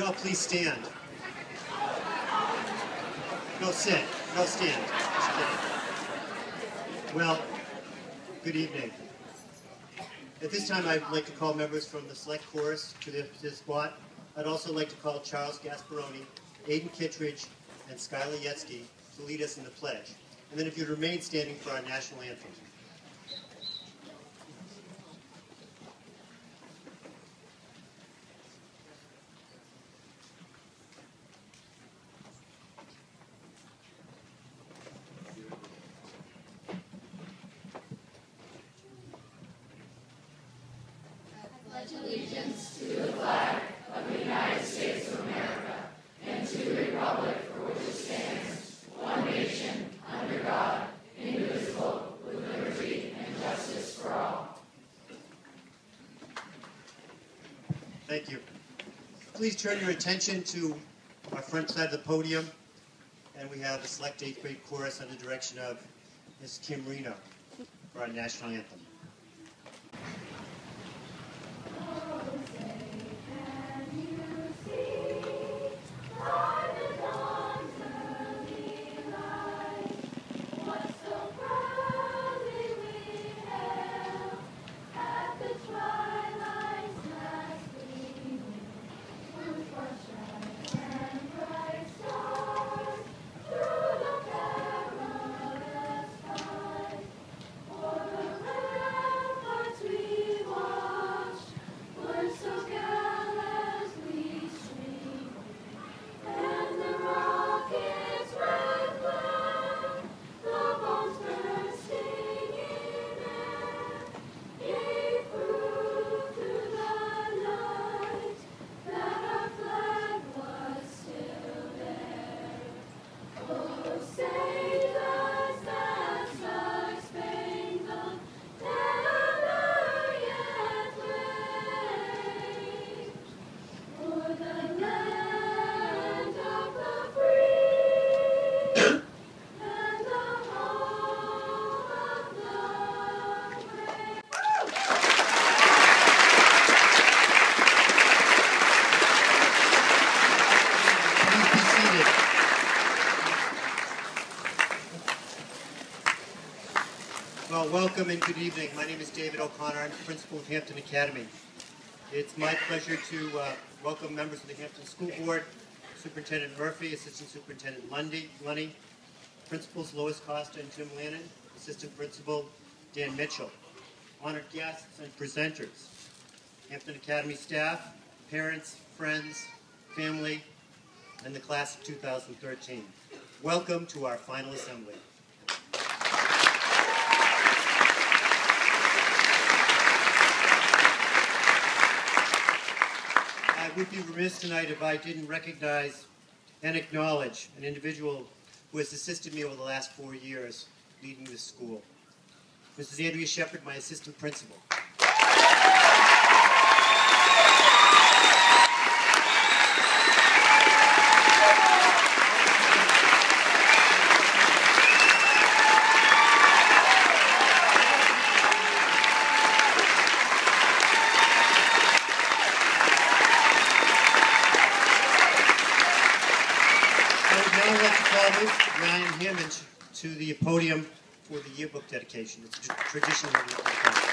all please stand? No, sit. No, stand. Just kidding. Well, good evening. At this time, I'd like to call members from the select chorus to the spot. I'd also like to call Charles Gasparoni, Aidan Kittredge, and Skylar Yetzke to lead us in the pledge. And then if you'd remain standing for our national anthem. Allegiance to the flag of the United States of America and to the republic for which it stands, one nation, under God, indivisible, with liberty and justice for all. Thank you. Please turn your attention to our front side of the podium, and we have the select 8th grade chorus under the direction of Ms. Kim Reno for our national anthem. Well, welcome and good evening. My name is David O'Connor. I'm the principal of Hampton Academy. It's my pleasure to welcome members of the Hampton School Board, Superintendent Murphy, Assistant Superintendent Lunny, Principals Lois Costa and Tim Lannon, Assistant Principal Dan Mitchell, honored guests and presenters, Hampton Academy staff, parents, friends, family, and the class of 2013. Welcome to our final assembly. I would be remiss tonight if I didn't recognize and acknowledge an individual who has assisted me over the last 4 years leading this school. Mrs. Andrea Shepard, my assistant principal. Ryan Hammond to the podium for the yearbook dedication. It's a traditional yearbook dedication.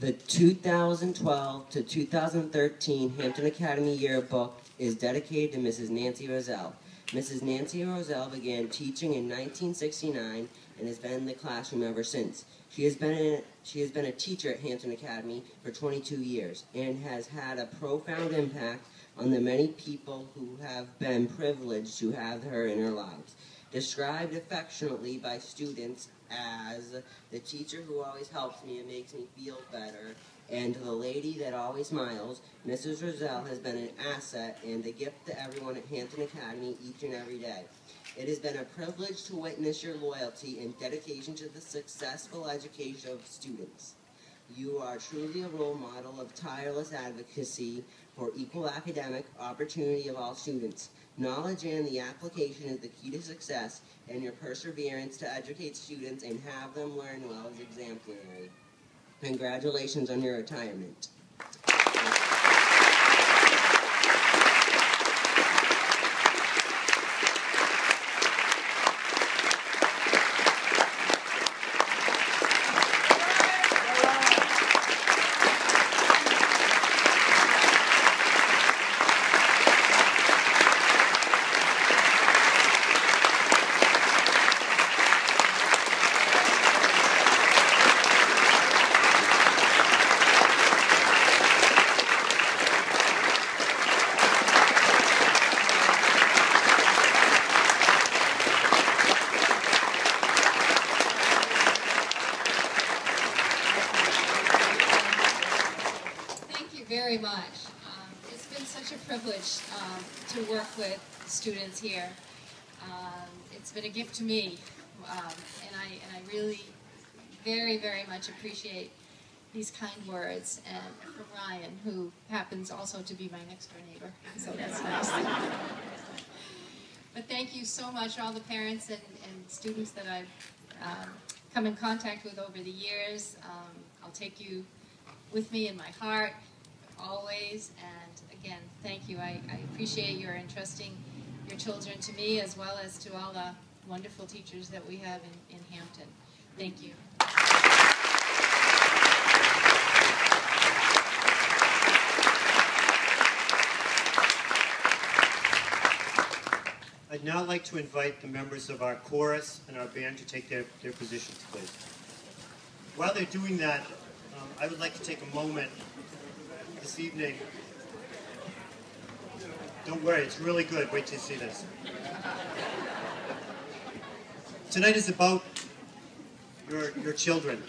The 2012 to 2013 Hampton Academy Yearbook is dedicated to Mrs. Nancy Roselle. Mrs. Nancy Roselle began teaching in 1969 and has been in the classroom ever since. She has been a teacher at Hampton Academy for 22 years and has had a profound impact on the many people who have been privileged to have her in their lives. Described affectionately by students as the teacher who always helps me and makes me feel better, And to the lady that always smiles, Mrs. Roselle has been an asset and a gift to everyone at Hampton Academy each and every day. It has been a privilege to witness your loyalty and dedication to the successful education of students. You are truly a role model of tireless advocacy for equal academic opportunity of all students. Knowledge and the application is the key to success, and your perseverance to educate students and have them learn well is exemplary. Congratulations on your retirement. Very much. It's been such a privilege to work with students here. It's been a gift to me, and I really very, very much appreciate these kind words, and from Ryan, who happens also to be my next door neighbor, so that's nice. But thank you so much, all the parents and students that I've come in contact with over the years. I'll take you with me in my heart always, and again, thank you. I appreciate your entrusting your children to me, as well as to all the wonderful teachers that we have in Hampton. Thank you. I'd now like to invite the members of our chorus and our band to take their positions, please. While they're doing that, I would like to take a moment this evening. Don't worry, it's really good. Wait till you see this. Tonight is about your children.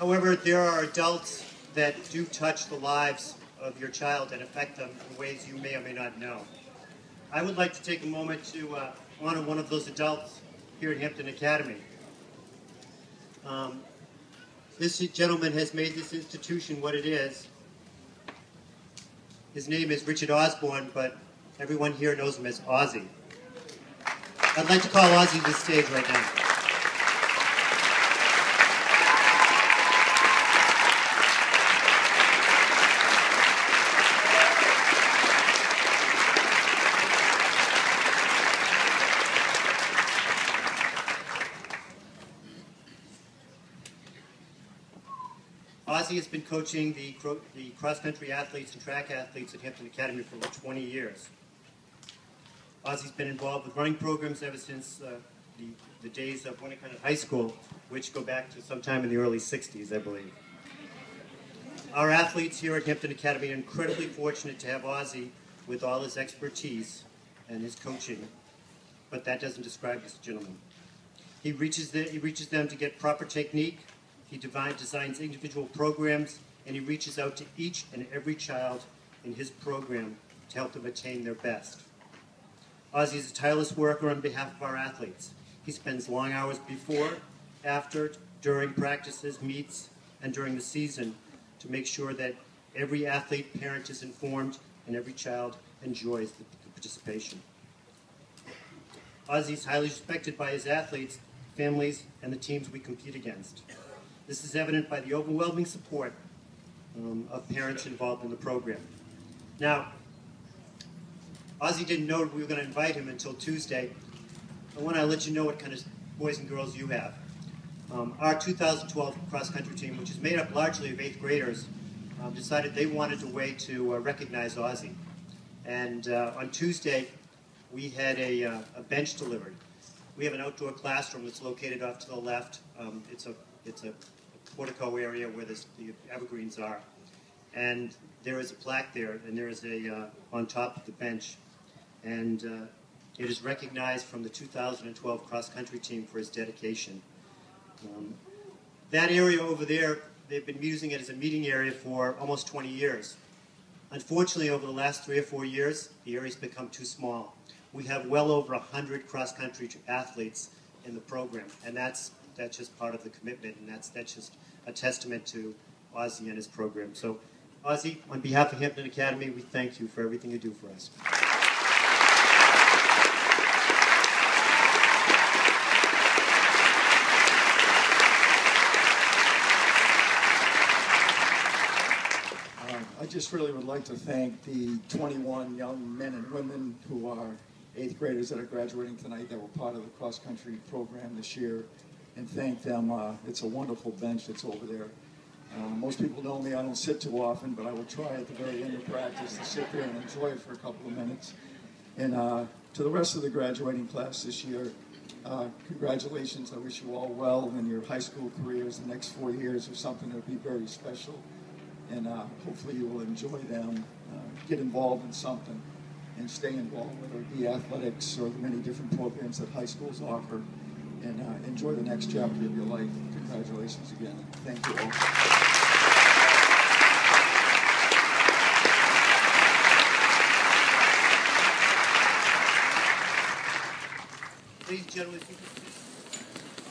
However, there are adults that do touch the lives of your child and affect them in ways you may or may not know. I would like to take a moment to honor one of those adults here at Hampton Academy. This gentleman has made this institution what it is. His name is Richard Osborne, but everyone here knows him as Ozzy. I'd like to call Ozzy to the stage right now. Ozzy has been coaching the cross-country athletes and track athletes at Hampton Academy for over 20 years. Ozzy's been involved with running programs ever since the days of Winnicott High School, which go back to sometime in the early 60s, I believe. Our athletes here at Hampton Academy are incredibly fortunate to have Ozzy with all his expertise and his coaching, but that doesn't describe this gentleman. He reaches them to get proper technique. He designs individual programs, and he reaches out to each and every child in his program to help them attain their best. Ozzy is a tireless worker on behalf of our athletes. He spends long hours before, after, during practices, meets, and during the season to make sure that every athlete parent is informed and every child enjoys the participation. Ozzy is highly respected by his athletes, families, and the teams we compete against. This is evident by the overwhelming support of parents involved in the program. Now, Ozzy didn't know we were going to invite him until Tuesday. I want to let you know what kind of boys and girls you have. Our 2012 cross-country team, which is made up largely of 8th graders, decided they wanted a way to recognize Ozzy. And on Tuesday, we had a bench delivered. We have an outdoor classroom that's located off to the left. It's a portico area where the evergreens are. And there is a plaque there, and there is on top of the bench. And it is recognized from the 2012 cross-country team for its dedication. That area over there they've been using it as a meeting area for almost 20 years. Unfortunately, over the last 3 or 4 years, the area's become too small. We have well over 100 cross-country athletes in the program, and that's just part of the commitment, and that's just a testament to Ozzie and his program. So, Ozzie, on behalf of Hampton Academy, we thank you for everything you do for us. I just really would like to thank the 21 young men and women who are 8th graders that are graduating tonight that were part of the cross-country program this year, and thank them. It's a wonderful bench that's over there. Most people know me, I don't sit too often, but I will try at the very end of practice to sit there and enjoy it for a couple of minutes. And to the rest of the graduating class this year, congratulations. I wish you all well in your high school careers. The next 4 years are something that will be very special. And hopefully you will enjoy them, get involved in something, and stay involved, whether it be athletics or the many different programs that high schools offer, and enjoy the next chapter of your life. Congratulations again. Thank you all. Ladies and gentlemen, if you could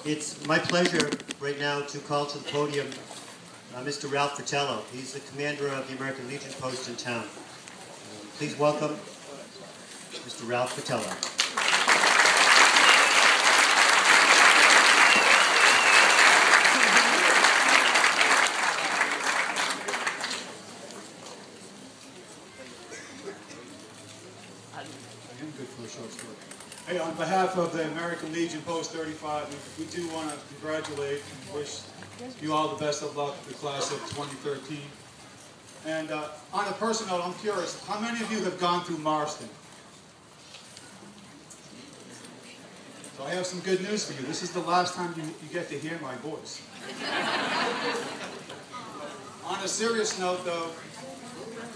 please. It's my pleasure right now to call to the podium Mr. Ralph Fratello. He's the commander of the American Legion post in town. Please welcome Mr. Ralph Fratello. Hey, on behalf of the American Legion Post 35, we do want to congratulate and wish you all the best of luck, the class of 2013. And on a personal note, I'm curious, how many of you have gone through Marston? So I have some good news for you. This is the last time you get to hear my voice. On a serious note, though,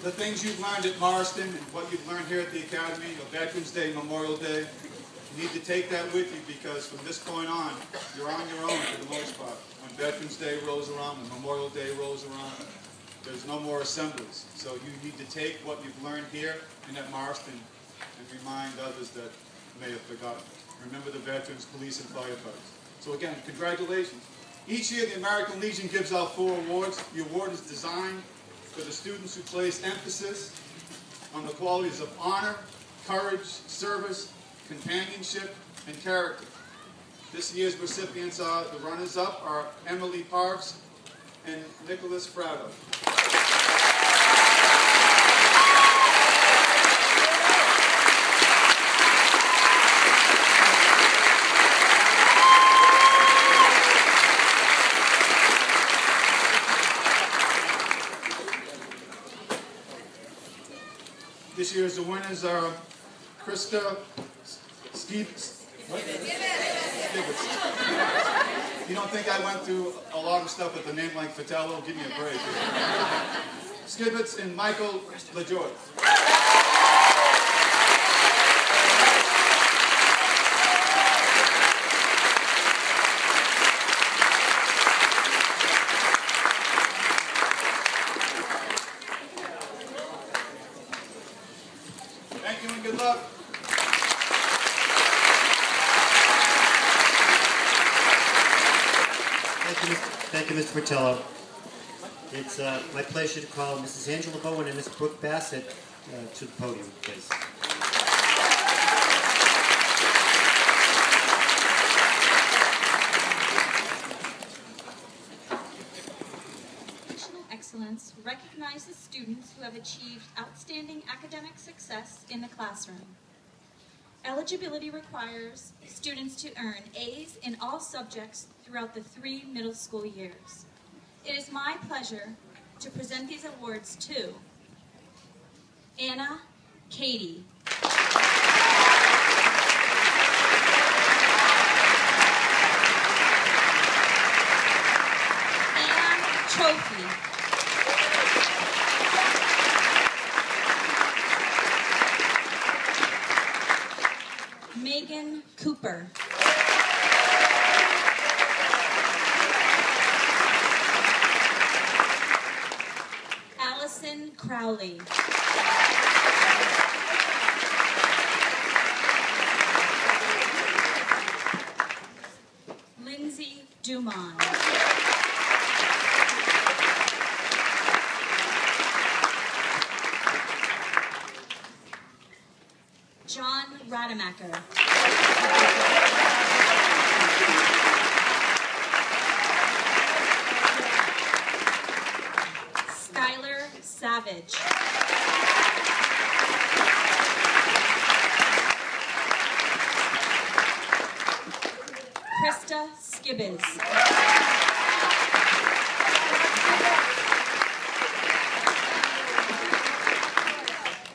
the things you've learned at Marston and what you've learned here at the Academy, Veterans Day, Memorial Day, you need to take that with you, because from this point on, you're on your own for the most part. When Veterans Day rolls around, when Memorial Day rolls around, there's no more assemblies. So you need to take what you've learned here and at Marston and remind others that may have forgotten. Remember the veterans, police, and firefighters. So again, congratulations. Each year the American Legion gives out 4 awards. The award is designed for the students who place emphasis on the qualities of honor, courage, service, companionship, and character. This year's recipients are, the runners-up are Emily Parks and Nicholas Fratto. This year's winners are Krista Skibbs. You don't think I went through a lot of stuff with a name like Fratello? Give me a break. Skibbets and Michael LaJoy. Thank you and good luck. Thank you, Mr. Fratello. It's my pleasure to call Mrs. Angela Bowen and Ms. Brooke Bassett to the podium, please. Educational excellence recognizes students who have achieved outstanding academic success in the classroom. Eligibility requires students to earn A's in all subjects throughout the 3 middle school years. It is my pleasure to present these awards to Anna Katie, Anne Trophy, Megan Cooper, Allison Crowley. Lindsay Dumont. John Rademacher. Skylar Savage. Krista Skibbes.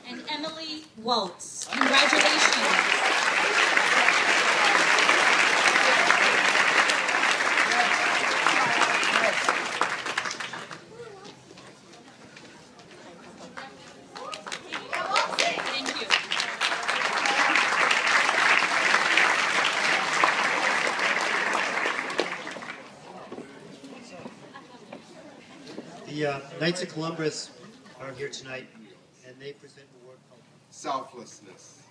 And Emily Waltz. Congratulations. Thank you. The Knights of Columbus are here tonight, and they present an award called Selflessness,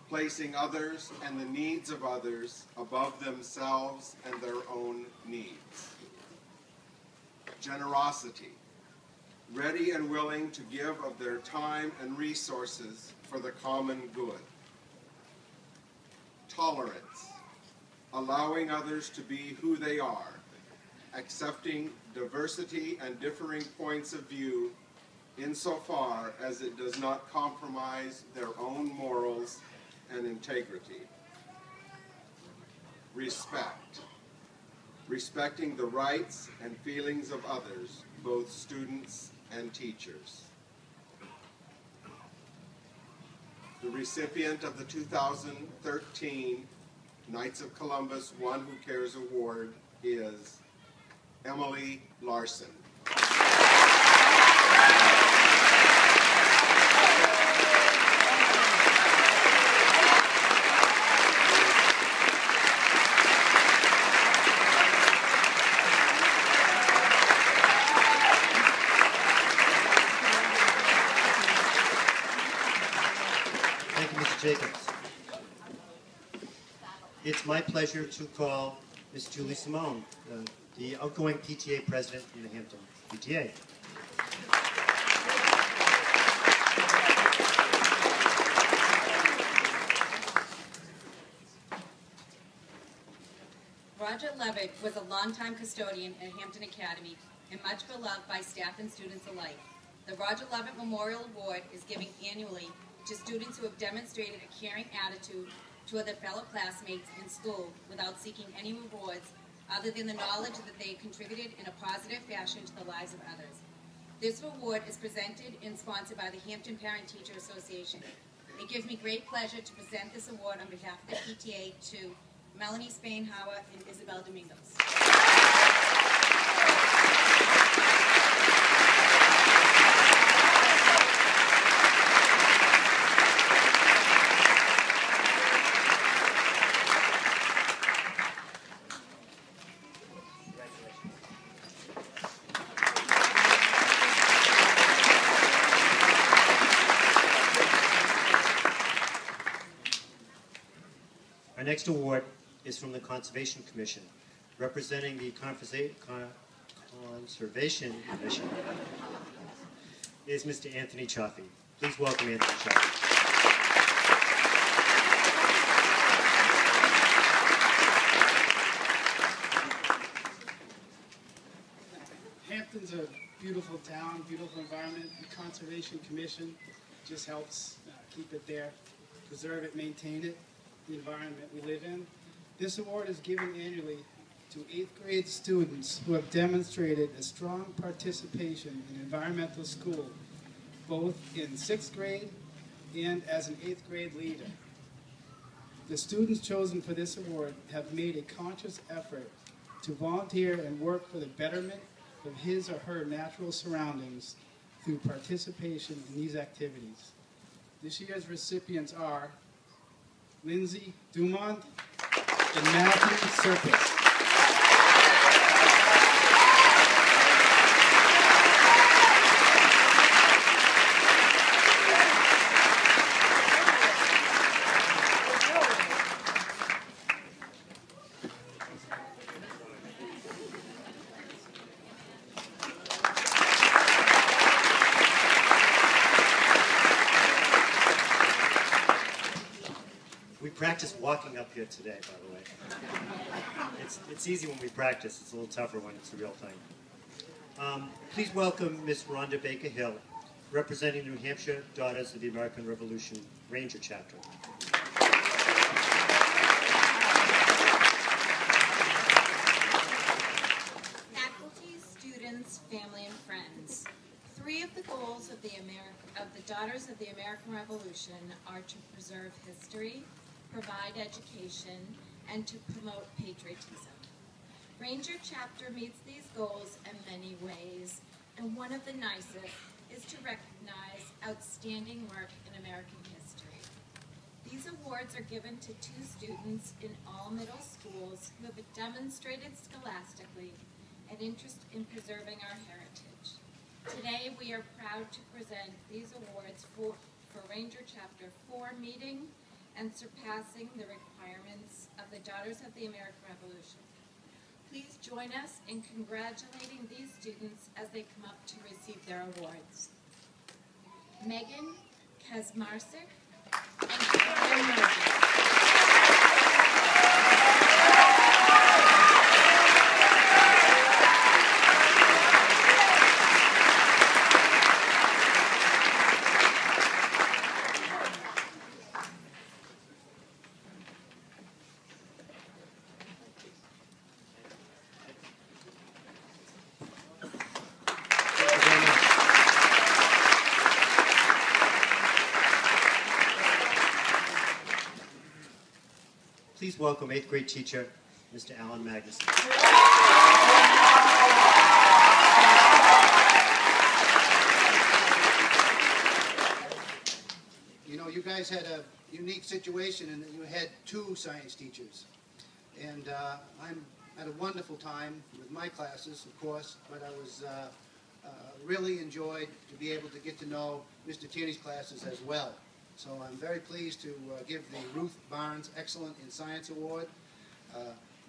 placing others and the needs of others above themselves and their own needs. Generosity, ready and willing to give of their time and resources for the common good. Tolerance, allowing others to be who they are, accepting diversity and differing points of view insofar as it does not compromise their own morals and integrity. Respect, respecting the rights and feelings of others, both students and teachers. The recipient of the 2013 Knights of Columbus One Who Cares Award is Emily Larson. Thank you, Mr. Jacobs. It's my pleasure to call Ms. Julie Simone, the outgoing PTA president from the Hampton PTA. Roger Levitt was a longtime custodian at Hampton Academy and much beloved by staff and students alike. The Roger Levitt Memorial Award is given annually to students who have demonstrated a caring attitude toward their fellow classmates in school without seeking any rewards other than the knowledge that they contributed in a positive fashion to the lives of others. This award is presented and sponsored by the Hampton Parent Teacher Association. It gives me great pleasure to present this award on behalf of the PTA to Melanie Spainhauer and Isabel Domingos. Our next award is from the Conservation Commission. Representing the Conservation Commission is Mr. Anthony Chaffee. Please welcome Anthony Chaffee. Hampton's a beautiful town, beautiful environment. The Conservation Commission just helps keep it there, preserve it, maintain it, the environment we live in. This award is given annually to 8th grade students who have demonstrated a strong participation in environmental school, both in 6th grade and as an 8th grade leader. The students chosen for this award have made a conscious effort to volunteer and work for the betterment of his or her natural surroundings through participation in these activities. This year's recipients are Lindsay Dumont and Matthew Serpis. practiced walking up here today, by the way. It's easy when we practice. It's a little tougher when it's the real thing. Please welcome Miss Rhonda Baker Hill, representing the New Hampshire Daughters of the American Revolution Ranger Chapter. Faculty, students, family, and friends. Three of the goals of the Daughters of the American Revolution are to preserve history, provide education, and to promote patriotism. Ranger Chapter meets these goals in many ways, and one of the nicest is to recognize outstanding work in American history. These awards are given to 2 students in all middle schools who have demonstrated scholastically an interest in preserving our heritage. Today, we are proud to present these awards for Ranger Chapter 4 meeting and surpassing the requirements of the Daughters of the American Revolution. Please join us in congratulating these students as they come up to receive their awards. Megan Kazmarsik and Karen Murphy. Please welcome 8th grade teacher, Mr. Alan Magnuson. You know, you guys had a unique situation in that you had 2 science teachers. And I'm had a wonderful time with my classes, of course, but I was really enjoyed to be able to get to know Mr. Tierney's classes as well. So I'm very pleased to give the Ruth Barnes Excellent in Science Award.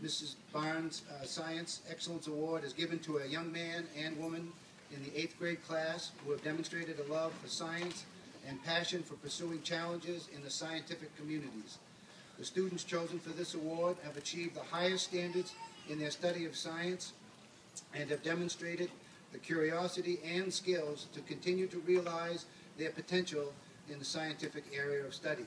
Mrs. Barnes' Science Excellence Award is given to a young man and woman in the 8th grade class who have demonstrated a love for science and passion for pursuing challenges in the scientific communities. The students chosen for this award have achieved the highest standards in their study of science and have demonstrated the curiosity and skills to continue to realize their potential in the scientific area of study.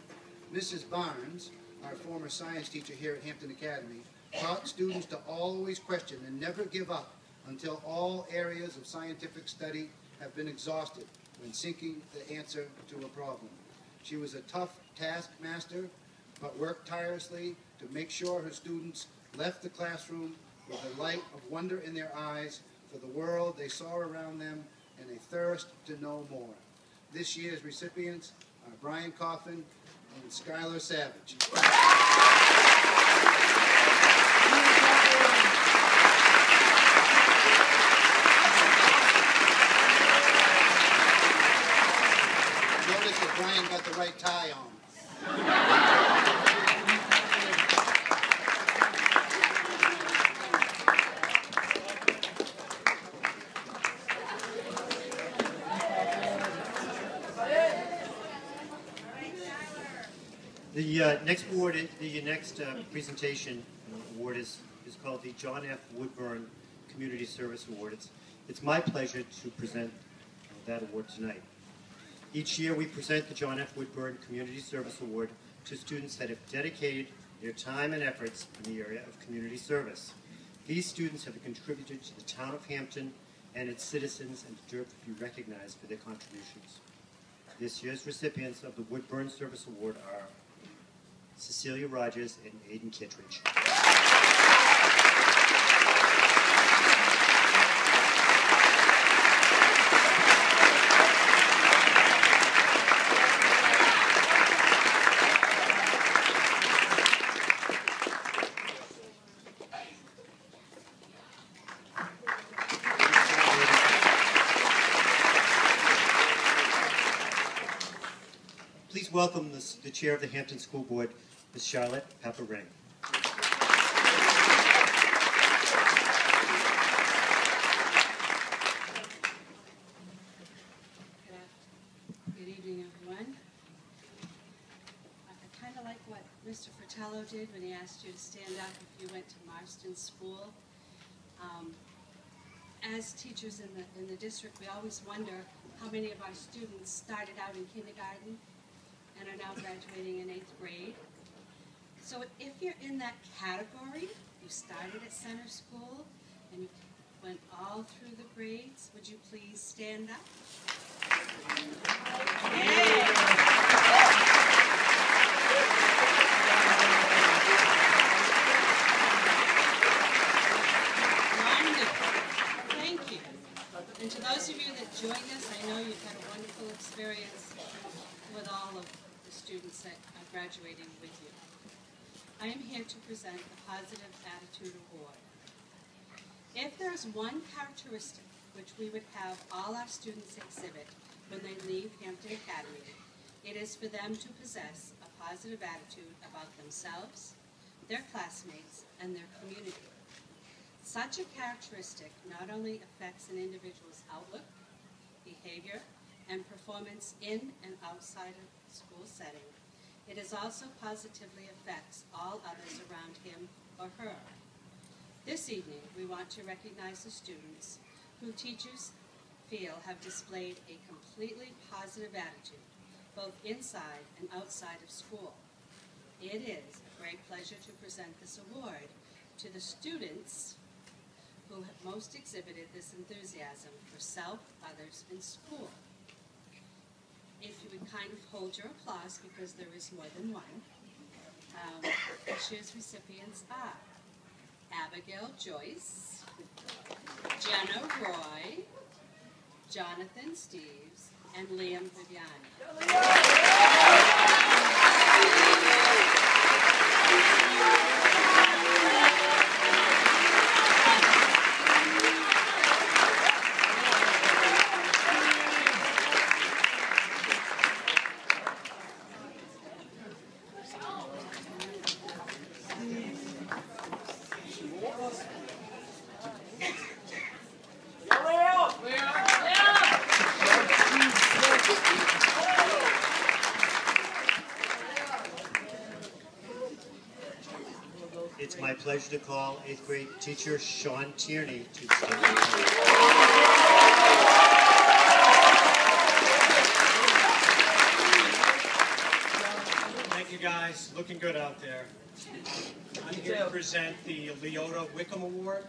Mrs. Barnes, our former science teacher here at Hampton Academy, taught students to always question and never give up until all areas of scientific study have been exhausted when seeking the answer to a problem. She was a tough taskmaster, but worked tirelessly to make sure her students left the classroom with a light of wonder in their eyes for the world they saw around them and a thirst to know more. This year's recipients are Brian Coffin and Skylar Savage. Notice that Brian got the right tie on. The next award, the next presentation award is called the John F. Woodburn Community Service Award. It's my pleasure to present that award tonight. Each year we present the John F. Woodburn Community Service Award to students that have dedicated their time and efforts in the area of community service. These students have contributed to the town of Hampton and its citizens and deserve to be recognized for their contributions. This year's recipients of the Woodburn Service Award are Cecilia Rogers and Aiden Kittredge. Please welcome the chair of the Hampton School Board, Ms. Charlotte Pepper-Ring. Good evening, everyone. I kind of like what Mr. Fratello did when he asked you to stand up if you went to Marston School. As teachers in the district, we always wonder how many of our students started out in kindergarten and are now graduating in 8th grade. So if you're in that category, you started at center school and you went all through the grades, would you please stand up? And to those of you that joined us, I know you've had a wonderful experience with all of the students that are graduating with you. I am here to present the Positive Attitude Award. If there is one characteristic which we would have all our students exhibit when they leave Hampton Academy, it is for them to possess a positive attitude about themselves, their classmates, and their community. Such a characteristic not only affects an individual's outlook, behavior, and performance in and outside of the school setting, it is also positively affects all others around him or her. This evening, we want to recognize the students who teachers feel have displayed a completely positive attitude, both inside and outside of school. It is a great pleasure to present this award to the students who have most exhibited this enthusiasm for self, others, and school. If you would kind of hold your applause, because there is more than one. This year's recipients are Abigail Joyce, Jenna Roy, Jonathan Steves, and Liam Viviani. It's my pleasure to call 8th grade teacher Sean Tierney to the stage. Thank you guys, looking good out there. I'm here to present the Leota Wickham Award.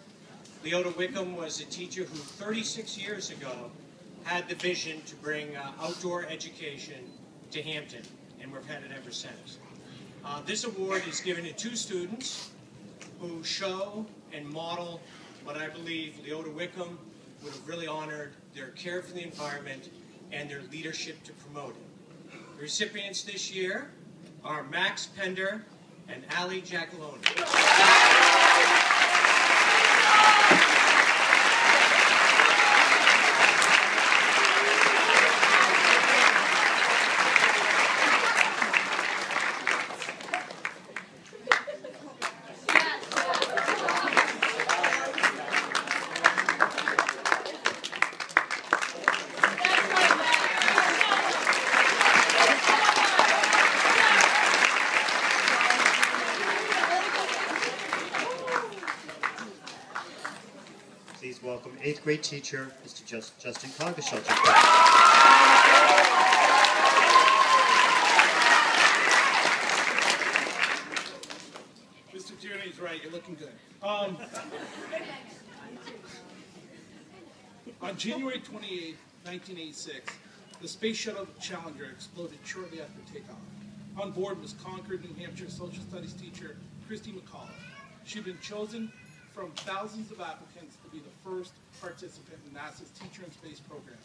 Leota Wickham was a teacher who 36 years ago had the vision to bring outdoor education to Hampton, and we've had it ever since. This award is given to 2 students who show and model what I believe Leota Wickham would have really honored: their care for the environment and their leadership to promote it. The recipients this year are Max Pender and Ali Giacalone. Please welcome 8th grade teacher, Mr. Justin Coggeshall. Mr. Tierney's right, you're looking good. On January 28, 1986, the Space Shuttle Challenger exploded shortly after takeoff. On board was Concord, New Hampshire social studies teacher Christy McCullough. She'd been chosen from thousands of applicants to be the first participant in NASA's Teacher in Space program.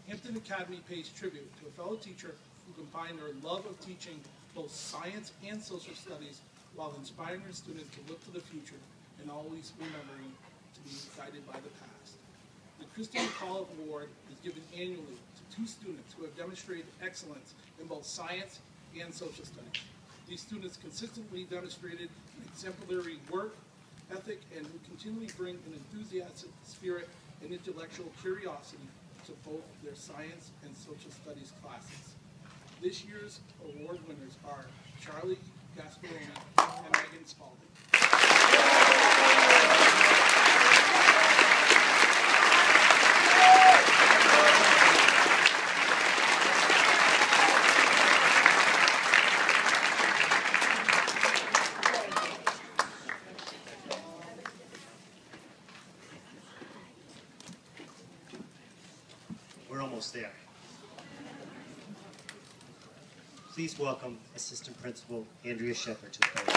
Hampton Academy pays tribute to a fellow teacher who combined their love of teaching both science and social studies while inspiring her students to look to the future and always remembering to be guided by the past. The Christy McCullough Award is given annually to 2 students who have demonstrated excellence in both science and social studies. These students consistently demonstrated an exemplary work ethic and who continually bring an enthusiastic spirit and intellectual curiosity to both their science and social studies classes. This year's award winners are Charlie Gasparoni, and Megan Spalding. We're almost there. Please welcome Assistant Principal Andrea Shepard to the podium.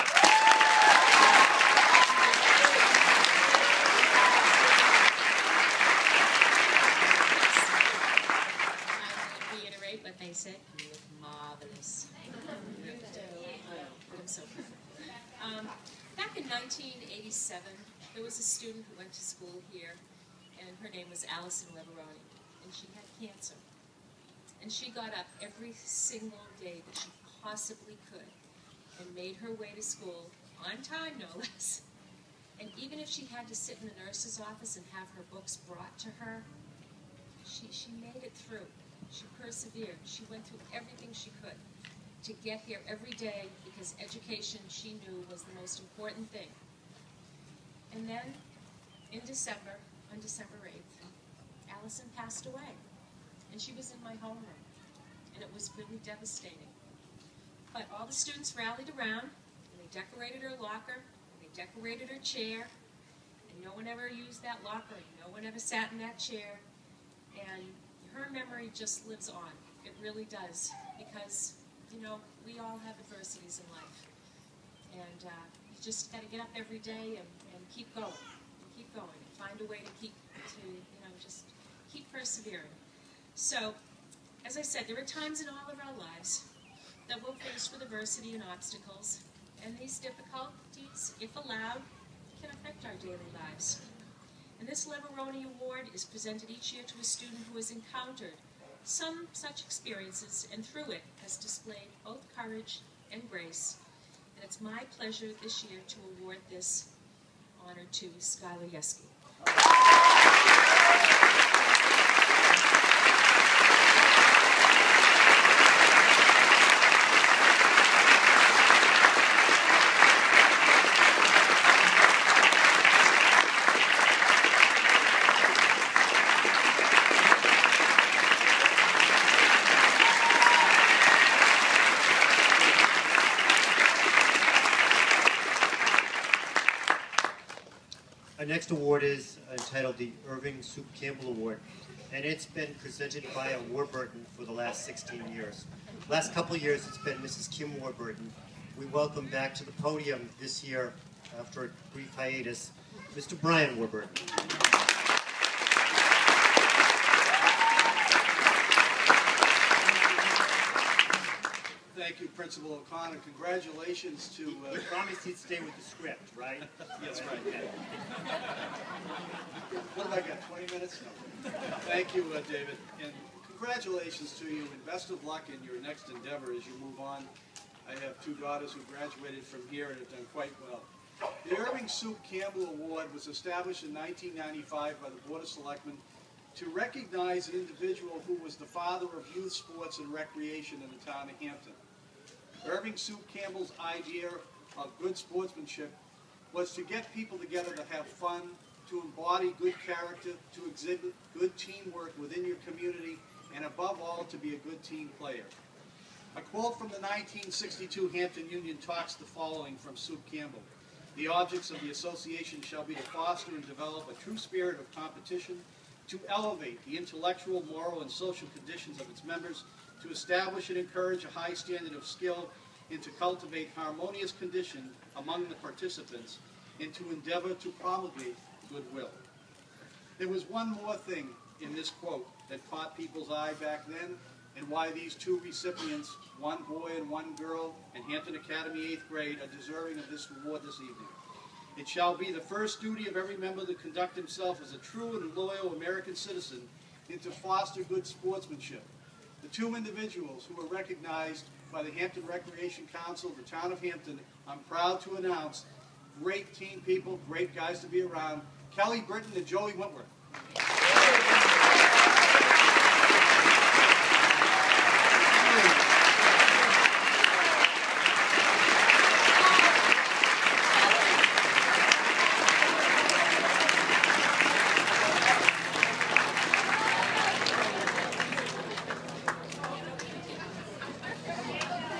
I will reiterate what they said. You look marvelous. I'm so proud. Back in 1987, there was a student who went to school here, and her name was Allison Leveroni, and she had cancer. And she got up every single day that she possibly could and made her way to school, on time no less. And even if she had to sit in the nurse's office and have her books brought to her, she made it through. She persevered. She went through everything she could to get here every day because education, she knew, was the most important thing. And then, in December, on December 8th, Allison passed away. And she was in my homeroom, and it was really devastating. But all the students rallied around, and they decorated her locker, and they decorated her chair, and no one ever used that locker, and no one ever sat in that chair, and her memory just lives on. It really does, because, you know, we all have adversities in life, and you just got to get up every day and keep going, and find a way to just keep persevering. So, as I said, there are times in all of our lives that we're faced with adversity and obstacles, and these difficulties, if allowed, can affect our daily lives. And this Leveroni Award is presented each year to a student who has encountered some such experiences, and through it has displayed both courage and grace. And it's my pleasure this year to award this honor to Skylar Yeski. Our next award is entitled the Irving Soup Campbell Award, and it's been presented by Warburton for the last 16 years. Last couple of years, it's been Mrs. Kim Warburton. We welcome back to the podium this year, after a brief hiatus, Mr. Brian Warburton. Thank you, Principal O'Connor. Congratulations to... You promised you'd stay with the script, right? Yes, right. What have I got, 20 minutes? No. Thank you, David. And congratulations to you, and best of luck in your next endeavor as you move on. I have two daughters who graduated from here and have done quite well. The Irving Soup Campbell Award was established in 1995 by the Board of Selectmen to recognize an individual who was the father of youth sports and recreation in the town of Hampton. Irving Soup Campbell's idea of good sportsmanship was to get people together to have fun, to embody good character, to exhibit good teamwork within your community, and above all, to be a good team player. A quote from the 1962 Hampton Union talks the following from Soup Campbell. The objects of the association shall be to foster and develop a true spirit of competition, to elevate the intellectual, moral, and social conditions of its members, to establish and encourage a high standard of skill, and to cultivate harmonious condition among the participants, and to endeavor to promulgate goodwill. There was one more thing in this quote that caught people's eye back then, and why these two recipients, one boy and one girl, in Hampton Academy 8th grade, are deserving of this award this evening. It shall be the first duty of every member to conduct himself as a true and loyal American citizen and to foster good sportsmanship. The two individuals who are recognized by the Hampton Recreation Council of the town of Hampton, I'm proud to announce, great team people, great guys to be around, Kelly Britton and Joey Wentworth.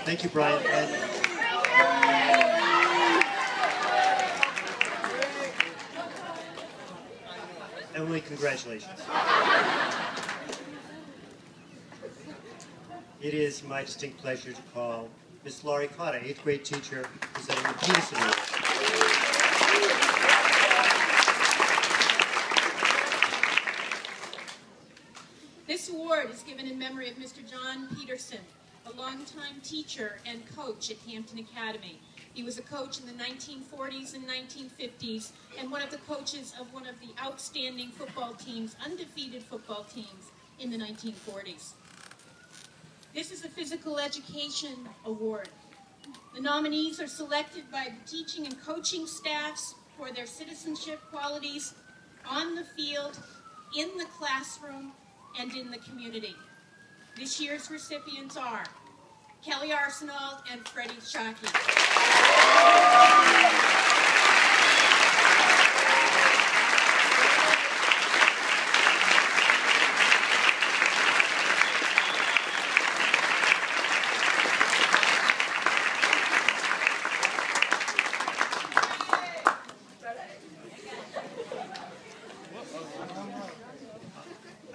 Thank you, Brian. Emily, congratulations. It is my distinct pleasure to call Miss Laurie Cotta, 8th grade teacher, presenting the Peterson Award. This award is given in memory of Mr. John Peterson, a longtime teacher and coach at Hampton Academy. He was a coach in the 1940s and 1950s, and one of the coaches of one of the outstanding football teams, undefeated football teams, in the 1940s. This is a physical education award. The nominees are selected by the teaching and coaching staffs for their citizenship qualities on the field, in the classroom, and in the community. This year's recipients are Kelly Arsenault and Freddie Shockey.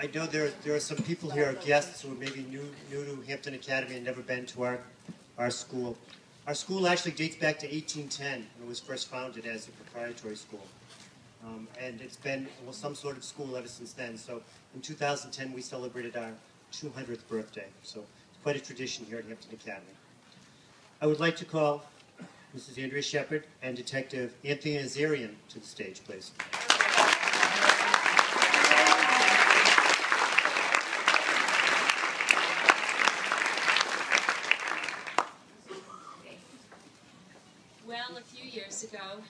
I know there are some people here, guests, who are maybe new to Hampton Academy and never been to our school. Our school actually dates back to 1810, when it was first founded as a proprietary school. And it's been some sort of school ever since then. So in 2010, we celebrated our 200th birthday. So it's quite a tradition here at Hampton Academy. I would like to call Mrs. Andrea Shepard and Detective Anthony Azarian to the stage, please. Well, a few years ago,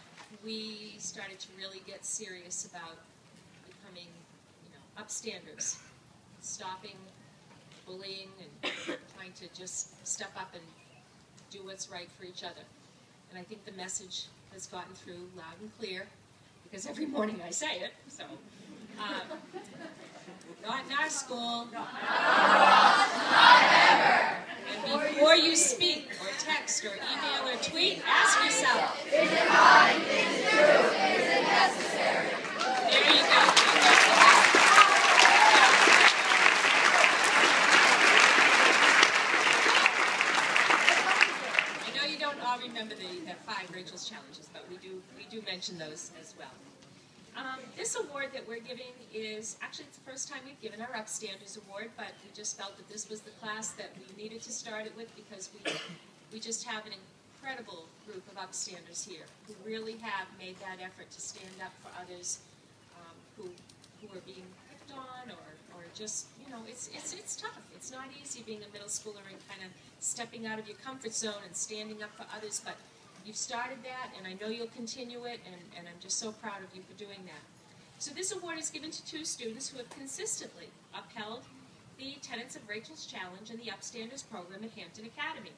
we started to really get serious about becoming, upstanders, stopping bullying and trying to just step up and do what's right for each other. And I think the message has gotten through loud and clear, because every morning I say it, so. Not in our school. Not ever. And before you speak, or text, or email, or tweet, ask yourself. Is it kind? Is it true? Is it necessary? There you go. I know you don't all remember the 5 Rachel's challenges, but we do mention those as well. This award that we're giving is, actually it's the first time we've given our Upstanders Award, but we just felt that this was the class that we needed to start it with, because we just have an incredible group of upstanders here who really have made that effort to stand up for others who are being picked on, or just, it's tough. It's not easy being a middle schooler and kind of stepping out of your comfort zone and standing up for others, but you've started that, and I know you'll continue it, and I'm just so proud of you for doing that. So this award is given to 2 students who have consistently upheld the tenets of Rachel's Challenge and the Upstanders program at Hampton Academy.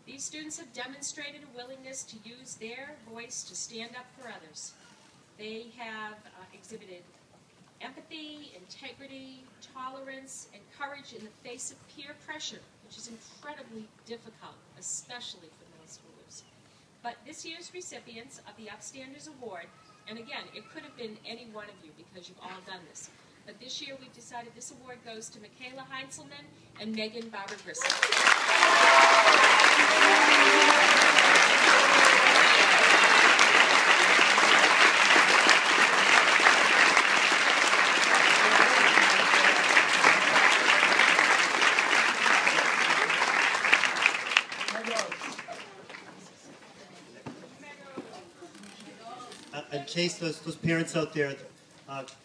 These students have demonstrated a willingness to use their voice to stand up for others. They have exhibited empathy, integrity, tolerance, and courage in the face of peer pressure, which is incredibly difficult, especially for middle schoolers. But this year's recipients of the Upstanders Award, and again, it could have been any one of you because you've all done this, but this year we've decided this award goes to Michaela Heinzelman and Megan Barber-Grissom. In case those parents out there,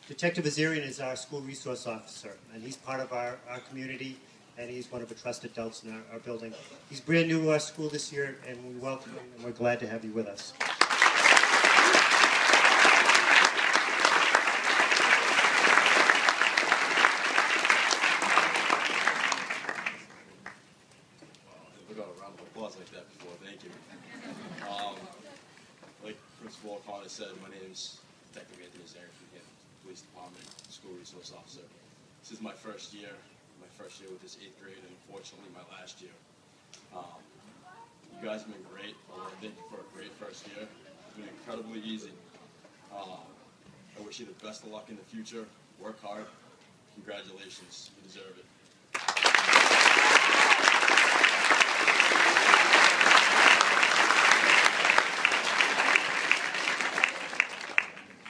Detective Azarian is our school resource officer, and he's part of our community, and he's one of the trusted adults in our building. He's brand new to our school this year, and we welcome him, and we're glad to have you with us. We got a round of applause like that before. Thank you. Like Principal O'Connor said, my name is Detective Anthony Azarian from the Police Department, School Resource Officer. This is my first year with this 8th grade, and unfortunately my last year. You guys have been great. I want to thank you for a great first year. It's been incredibly easy. I wish you the best of luck in the future. Work hard. Congratulations. You deserve it.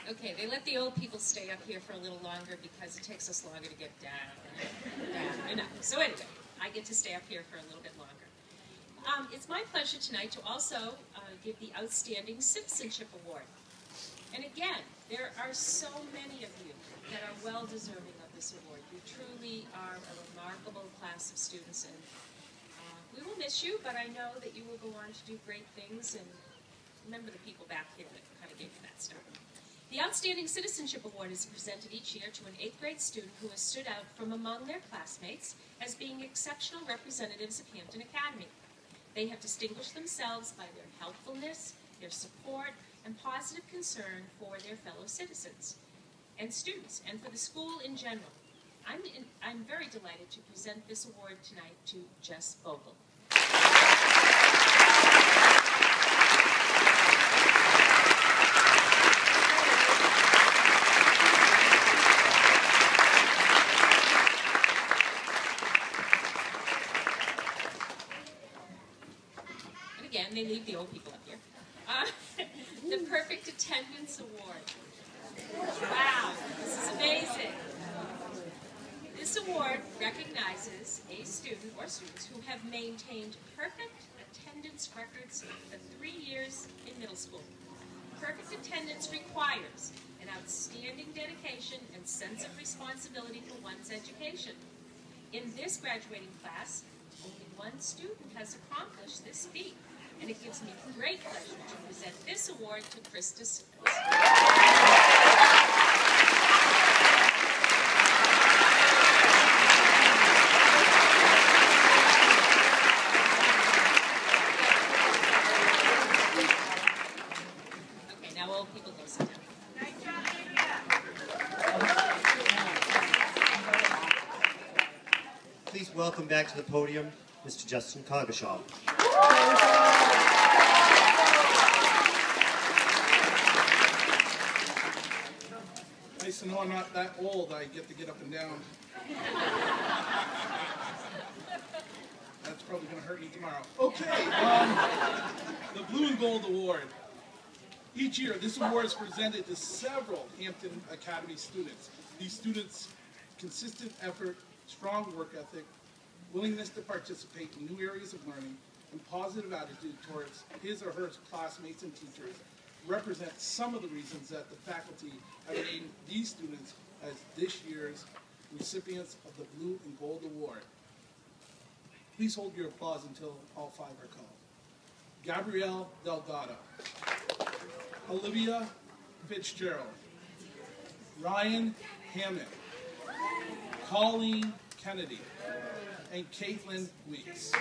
Okay, they let the old people stay up here for a little longer because it takes us longer to get down. I know. So anyway, I get to stay up here for a little bit longer. It's my pleasure tonight to also give the Outstanding Citizenship Award. And again, there are so many of you that are well deserving of this award. You truly are a remarkable class of students, and we will miss you, but I know that you will go on to do great things, and remember the people back here that kind of gave you that start. The Outstanding Citizenship Award is presented each year to an 8th grade student who has stood out from among their classmates as being exceptional representatives of Hampton Academy. They have distinguished themselves by their helpfulness, their support, and positive concern for their fellow citizens and students, and for the school in general. I'm very delighted to present this award tonight to Jess Vogel. And again, they leave the old people up here. The Perfect Attendance Award. Wow, this is amazing. This award recognizes a student or students who have maintained perfect attendance records for 3 years in middle school. Perfect attendance requires an outstanding dedication and sense of responsibility for one's education. In this graduating class, only one student has accomplished this feat, and it gives me great pleasure to present this award to Krista Simmons. Please welcome back to the podium, Mr. Justin Coggeshall. Nice to know I'm not that old. I get to get up and down. That's probably going to hurt me tomorrow. Okay, the Blue and Gold Award. Each year, this award is presented to several Hampton Academy students. These students' consistent effort, strong work ethic, willingness to participate in new areas of learning, and positive attitude towards his or her classmates and teachers represent some of the reasons that the faculty have named these students as this year's recipients of the Blue and Gold Award. Please hold your applause until all 5 are called. Gabrielle Delgado, Olivia Fitzgerald, Ryan Hammond, Colleen Kennedy, and Caitlin Weeks.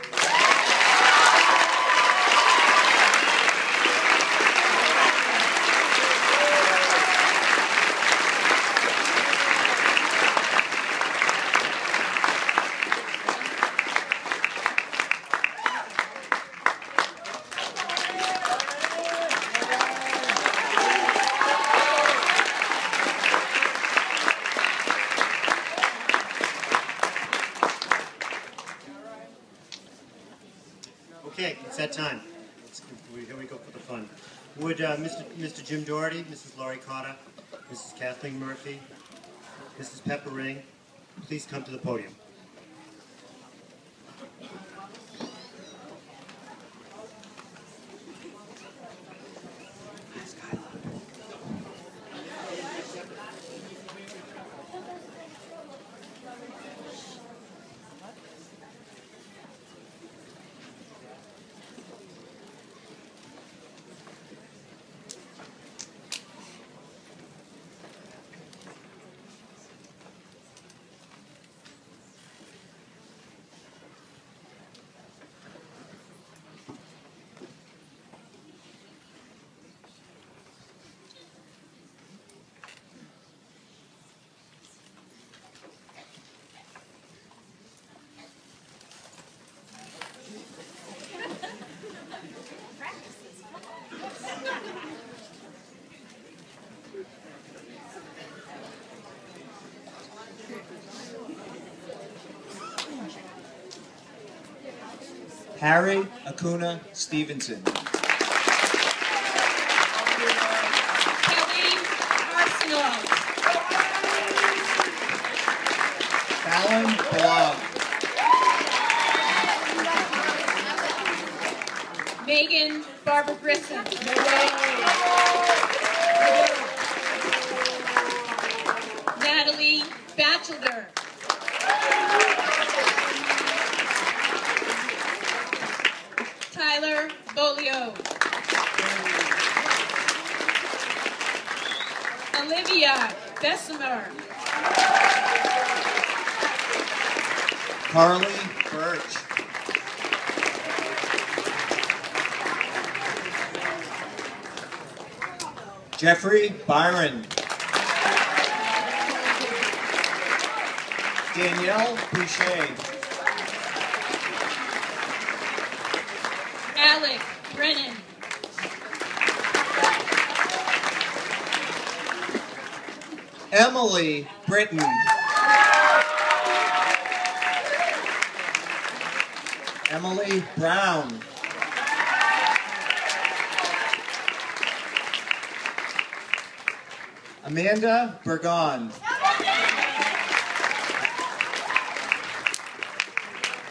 Okay, it's that time. Here we go for the fun. Would Mr. Jim Doherty, Mrs. Laurie Cotta, Mrs. Kathleen Murphy, Mrs. Pepper Ring, please come to the podium. Harry Acuna Stevenson. Kelly Arsenal. Fallon Blog. Megan Barbara Grissom. Natalie Batchelder. Tyler Bolio. Olivia Bessemer. Carly Birch. Jeffrey Byron. Danielle Boucher. Alec Brennan. Emily Britton. Emily Brown. Amanda Bergon.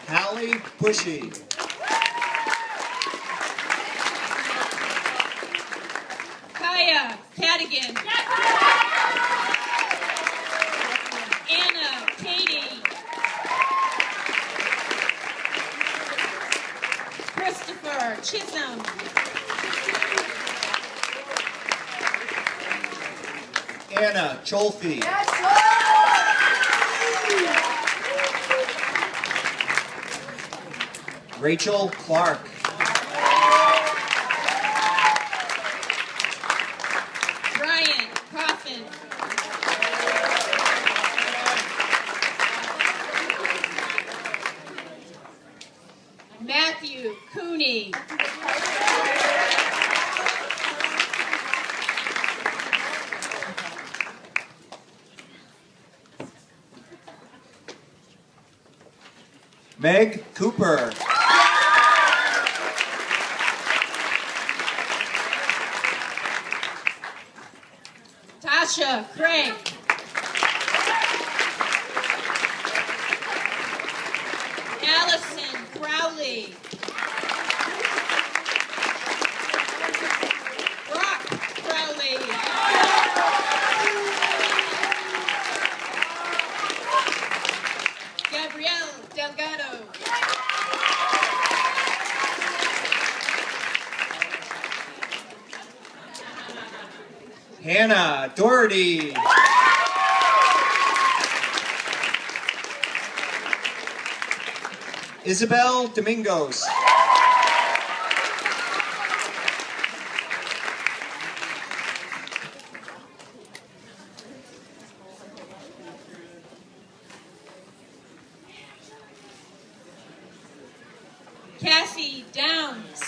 Hallie Bushy. Kaya Cadigan. Anna Katie. Christopher Chisholm. Anna Cholfi. Rachel Clark. Brian Coffin. Matthew Cooney. Meg Cooper. Tasha Craig. Allison Crowley. Brock Crowley. Gabrielle Delgado. Hannah Doherty. Isabel Domingos. Cassie Downs.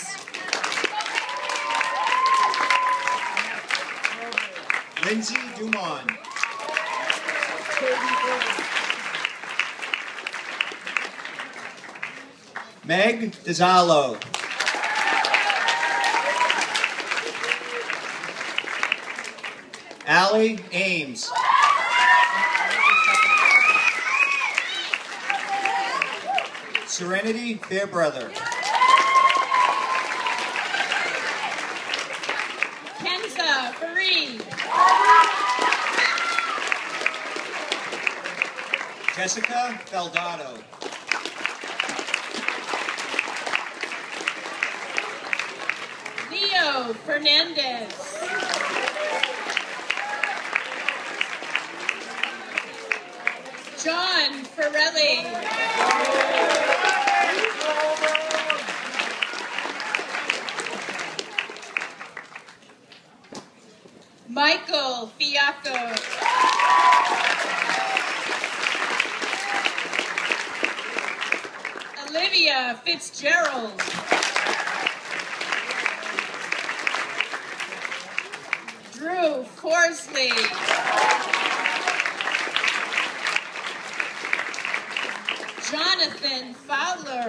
Lindsay Dumont. Meg DiZallo. Allie Ames. Serenity Fairbrother. Kenza Fareed. Jessica Feldado. Leo Fernandez. John Farelli. Michael Fiacco. Olivia Fitzgerald. Drew Forsley. Jonathan Fowler.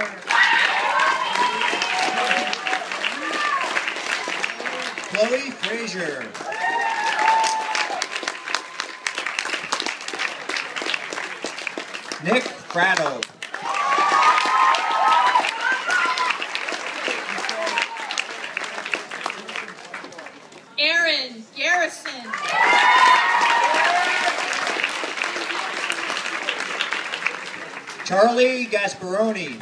Chloe Frazier. Nick Fratto. Aaron Garrison. Charlie Gasparoni.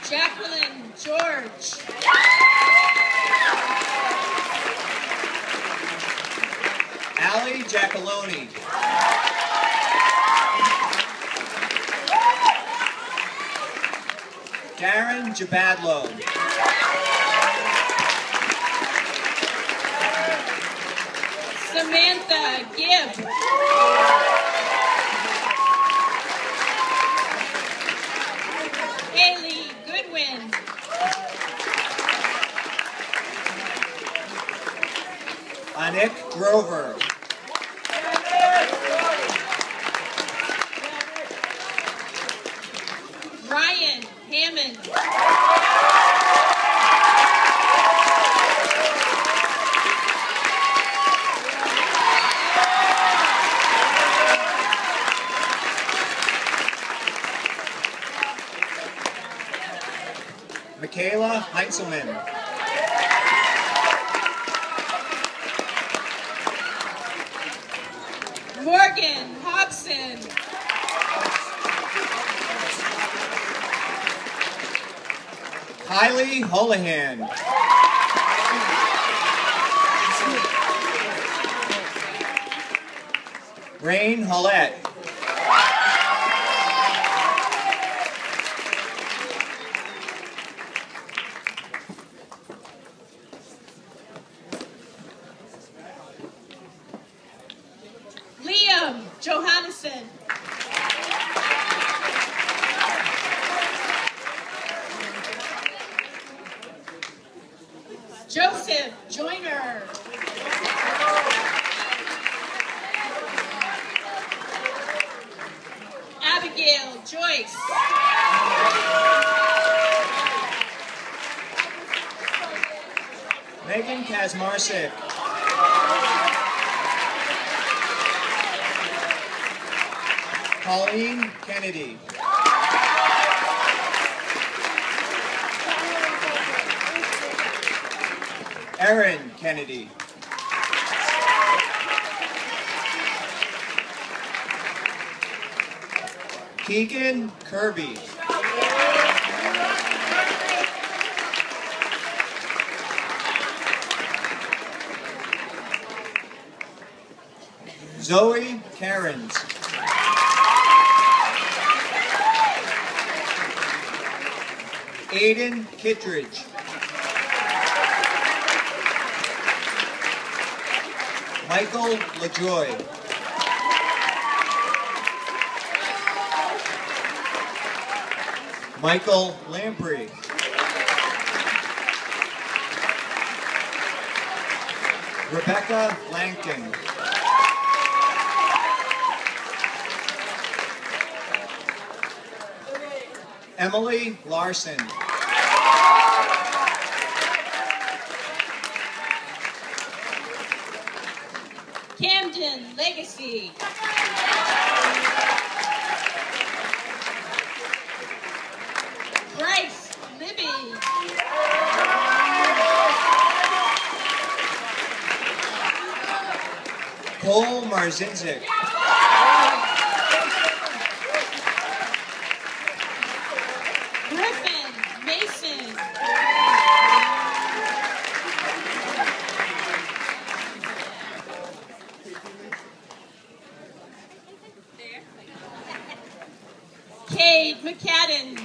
Jacqueline George. Allie Giacalone. Darren Jabadlo. Samantha Gibb. Haley Goodwin. Anik Grover. Ryan Hammond. Michaela Heinzelman. Morgan Hobson. Kylie Holohan. Rain Hollett. Liam Johannesson. Joseph Joyner. Abigail Joyce. Megan Kazmarsik. Colleen Kennedy. Erin Kennedy. Keegan Kirby. Zoe Cairns. Aiden Kittredge. Michael LaJoy. Michael Lamprey. Rebecca Langton. Emily Larson. Camden Legacy. Bryce Libby. Cole Marzinzik. Griffin Mason. Cade McCadden.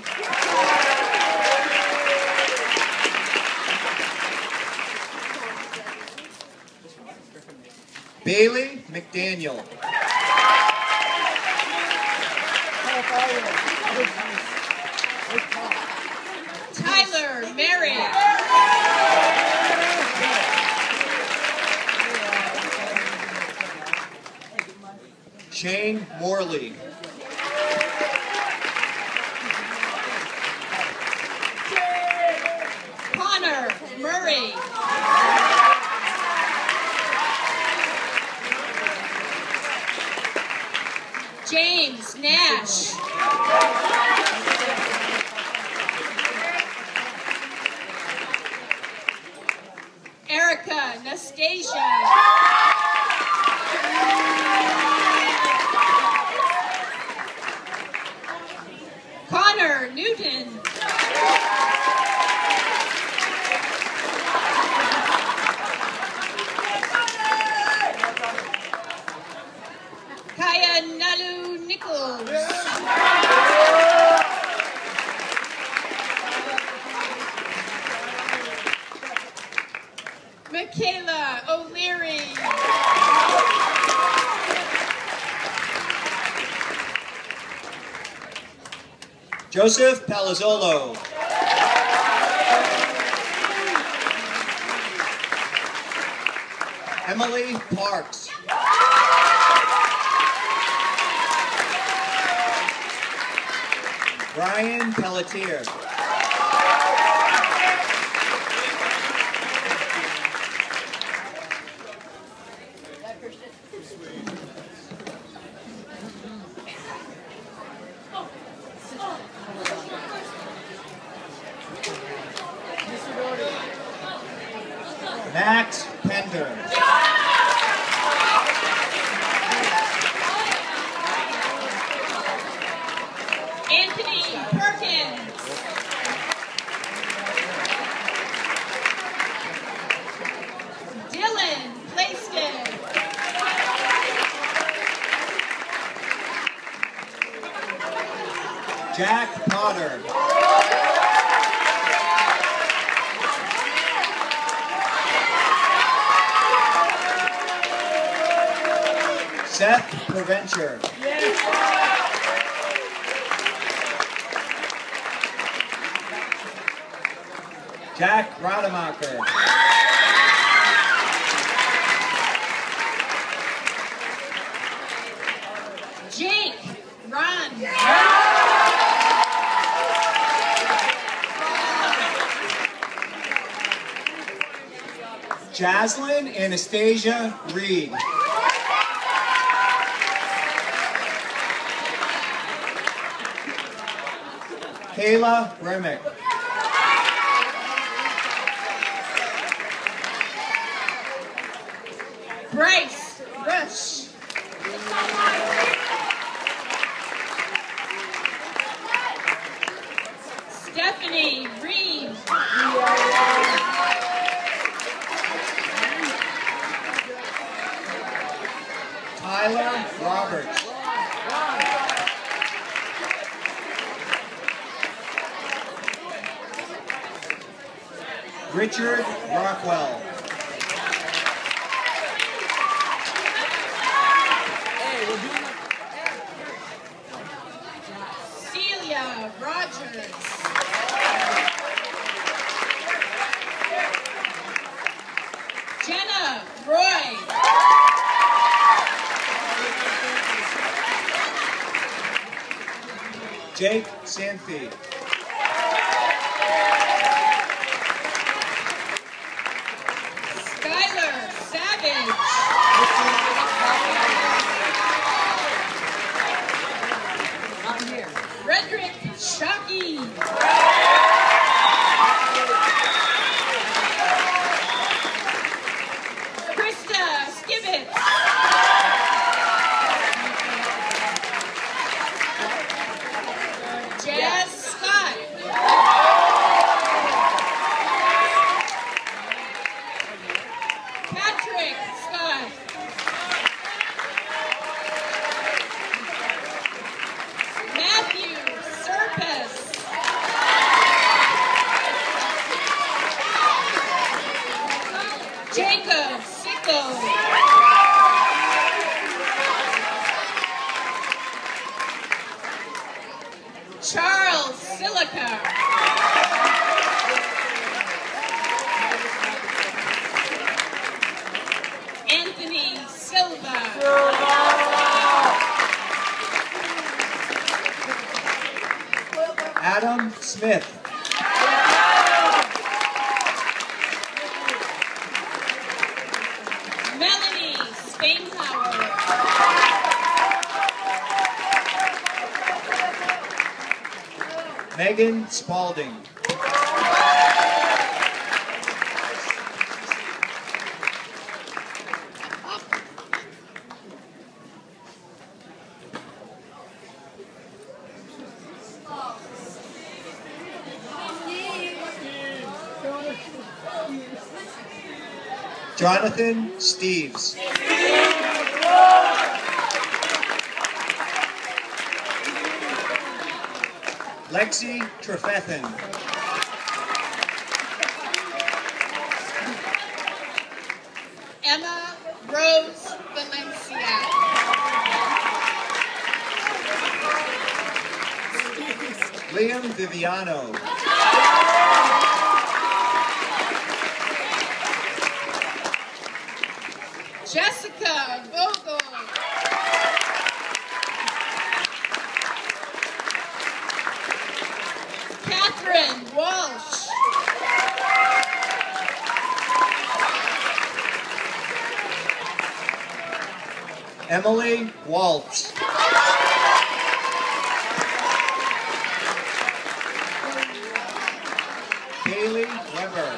Bailey McDaniel. Tyler Mary. Shane Morley. Murray. James Nash. Erica Nastasia. Connor Newton. Kaya Nalu Nichols. Michaela O'Leary. Joseph Palazzolo. Emily Parks. Brian Pelletier. Max Pender. Anthony Perkins. Dylan Plaisted. Jack Potter. Seth Provencher. Jack Rademacher. Jake Ron. Jaslyn Anastasia Reed. Kayla Remick. Bryce Rush. Stephanie Reed. Tyler Roberts. Richard Rockwell. Celia Rogers. Jenna Roy. Jake Sanfee. Skylar Savage. Frederick Shockey. Krista Skibbett. Jazz Scott. Patrick Scott. Matthew Serpis. Jacob Sicko. Charles Silica. Anthony Silva. Adam Smith. Megan Spalding. Jonathan Steves. Lexi Trefethan. Emma Rose Valencia. Liam Viviano. Jessica Vogel. Catherine Walsh. Emily Waltz. Kaylee Weber.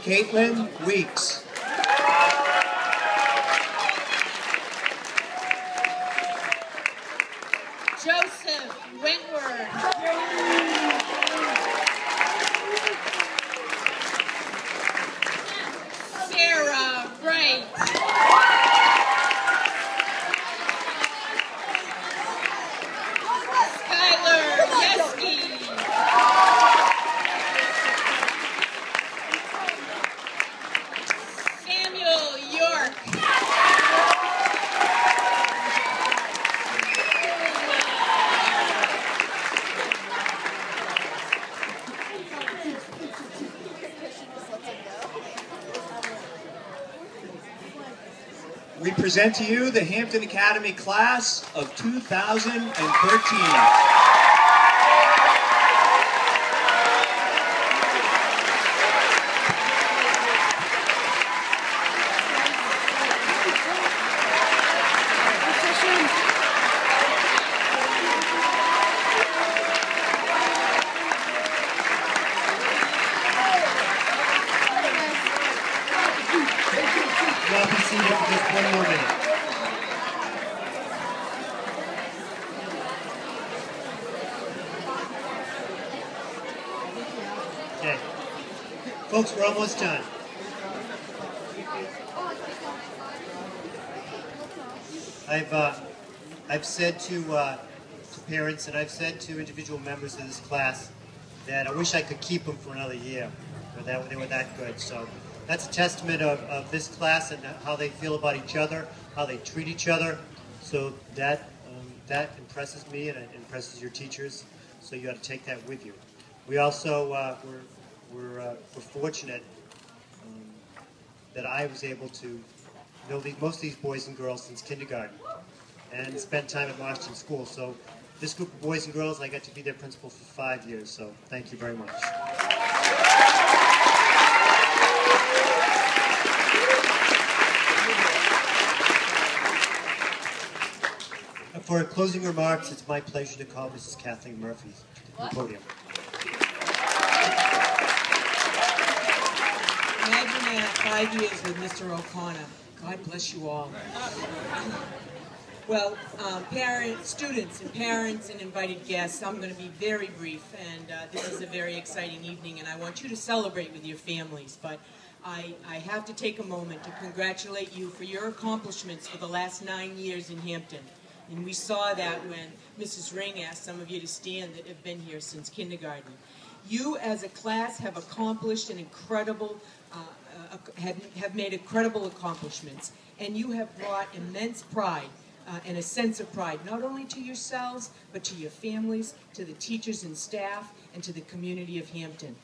Caitlin Weeks. Joseph Wentworth. Sarah Wright. Skylar Yeski. Samuel York. We present to you the Hampton Academy class of 2013. Y'all be seated for just one more minute. Okay. Folks, we're almost done. I've said to parents and I've said to individual members of this class that I wish I could keep them for another year. They were that good. So that's a testament of this class and how they feel about each other, how they treat each other. So that impresses me and it impresses your teachers. So you got to take that with you. We also we're fortunate that I was able to know most of these boys and girls since kindergarten and spent time at Marston School. So this group of boys and girls, I got to be their principal for 5 years. So thank you very much. For closing remarks, it's my pleasure to call Mrs. Kathleen Murphy to the podium. Imagine that 5 years with Mr. O'Connor. God bless you all. Well, students and parents and invited guests, I'm going to be very brief, and this is a very exciting evening, and I want you to celebrate with your families, but I have to take a moment to congratulate you for your accomplishments for the last 9 years in Hampton. And we saw that when Mrs. Ring asked some of you to stand that have been here since kindergarten. You as a class have accomplished an incredible, have made incredible accomplishments. And you have brought immense pride and a sense of pride, not only to yourselves, but to your families, to the teachers and staff, and to the community of Hampton.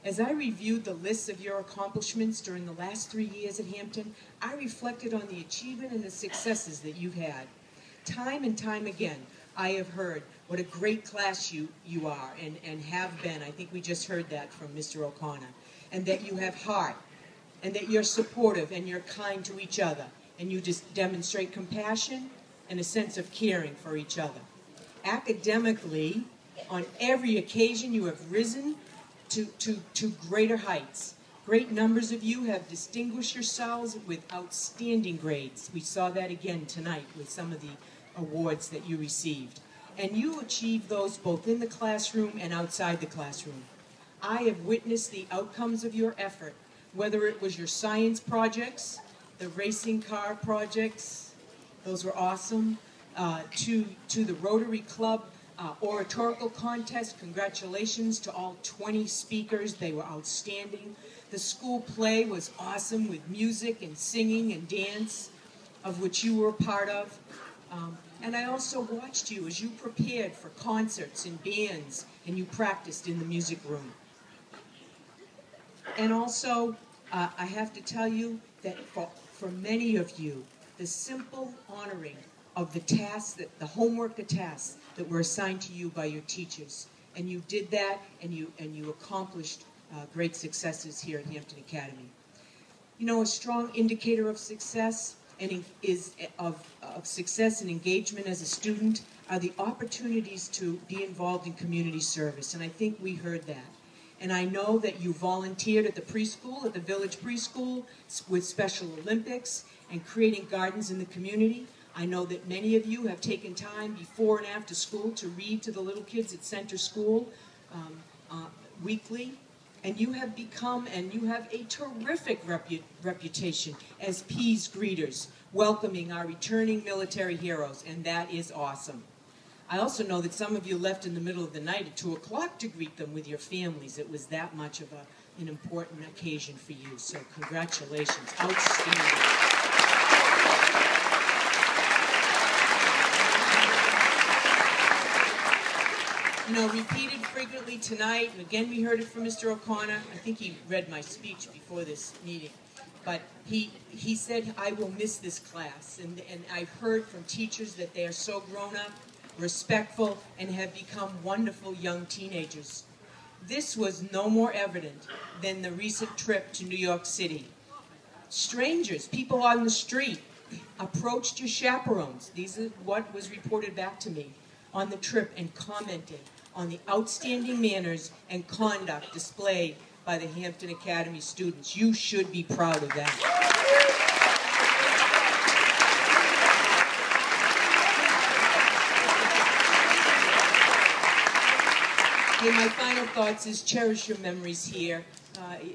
As I reviewed the lists of your accomplishments during the last 3 years at Hampton, I reflected on the achievement and the successes that you've had. Time and time again, I have heard what a great class you are and have been. I think we just heard that from Mr. O'Connor. And that you have heart, and that you're supportive and you're kind to each other, and you just demonstrate compassion and a sense of caring for each other. Academically, on every occasion you have risen to greater heights. Great numbers of you have distinguished yourselves with outstanding grades. We saw that again tonight with some of the awards that you received. And you achieved those both in the classroom and outside the classroom. I have witnessed the outcomes of your effort, whether it was your science projects, the racing car projects, those were awesome, to the Rotary Club oratorical contest. Congratulations to all 20 speakers. They were outstanding. The school play was awesome with music and singing and dance, of which you were a part of. And I also watched you as you prepared for concerts and bands, and you practiced in the music room. And also, I have to tell you that for many of you, the simple honoring of the tasks, the homework tasks that were assigned to you by your teachers, and you did that, and you accomplished great successes here at Hampton Academy. You know, a strong indicator of success of success and engagement as a student are the opportunities to be involved in community service, and I think we heard that. And I know that you volunteered at the preschool, at the village preschool, with Special Olympics and creating gardens in the community. I know that many of you have taken time before and after school to read to the little kids at Center School weekly. And you have become, and you have a terrific reputation as peace greeters, welcoming our returning military heroes, and that is awesome. I also know that some of you left in the middle of the night at 2 o'clock to greet them with your families. It was that much of an important occasion for you, so congratulations. Outstanding. You know, repeated frequently tonight, and again we heard it from Mr. O'Connor. I think he read my speech before this meeting. But he said, I will miss this class. And I've heard from teachers that they are so grown up, respectful, and have become wonderful young teenagers. This was no more evident than the recent trip to New York City. Strangers, people on the street, approached your chaperones. These are what was reported back to me on the trip, and commented on the outstanding manners and conduct displayed by the Hampton Academy students. You should be proud of that. Okay, my final thoughts is cherish your memories here.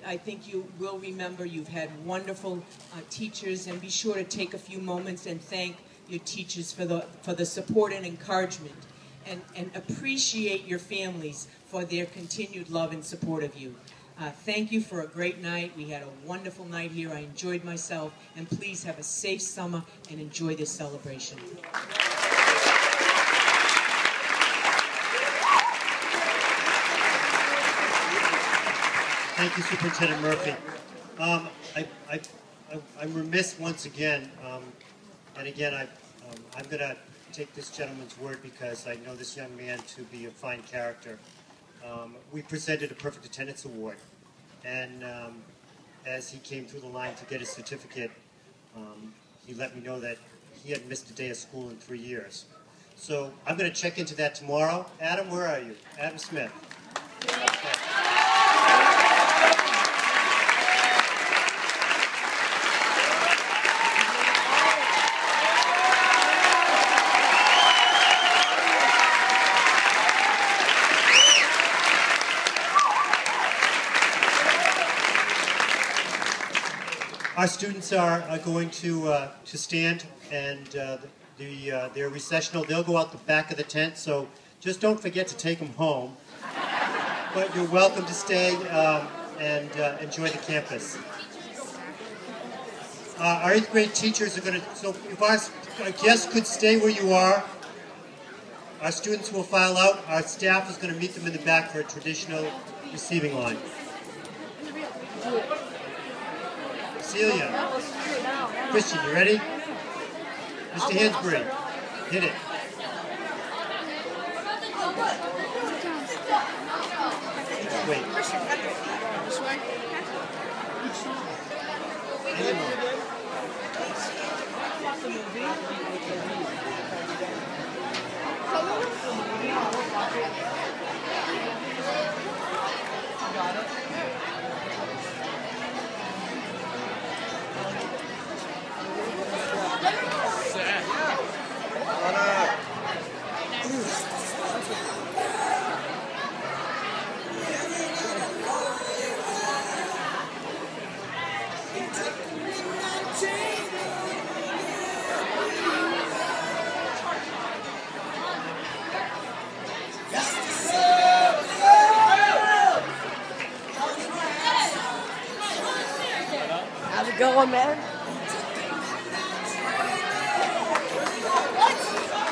I think you will remember you've had wonderful teachers, and be sure to take a few moments and thank your teachers for the support and encouragement, and appreciate your families for their continued love and support of you. Thank you for a great night. We had a wonderful night here. I enjoyed myself, and please have a safe summer and enjoy this celebration. Thank you, Superintendent Murphy. I'm remiss once again, and again, I'm going to take this gentleman's word because I know this young man to be a fine character. We presented a Perfect Attendance Award, and as he came through the line to get his certificate, he let me know that he had missed a day of school in 3 years. So I'm going to check into that tomorrow. Adam, where are you? Adam Smith. Okay. Our students are going to stand, and their recessional, they'll go out the back of the tent, so just don't forget to take them home. But you're welcome to stay and enjoy the campus. Our 8th grade teachers are going to, so if our guests could stay where you are, our students will file out. Our staff is going to meet them in the back for a traditional receiving line. Celia, Christian, you ready? Mr. Hansbury, hit it. Wait. Hang on. How's it going, man?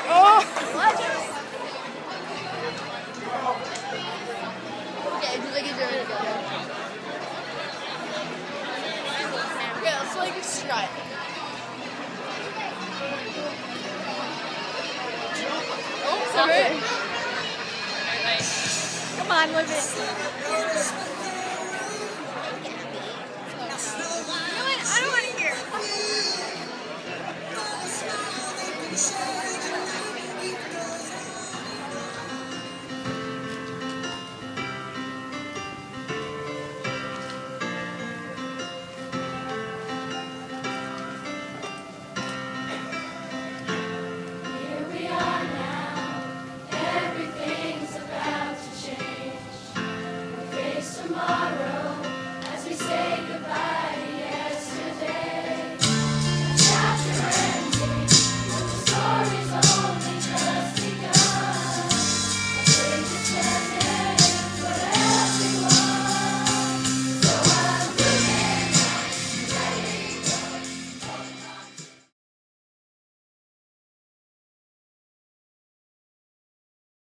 Oh! What? Okay, do like you do it again. Okay, let's like strut. Oh, sorry. Come on, live it.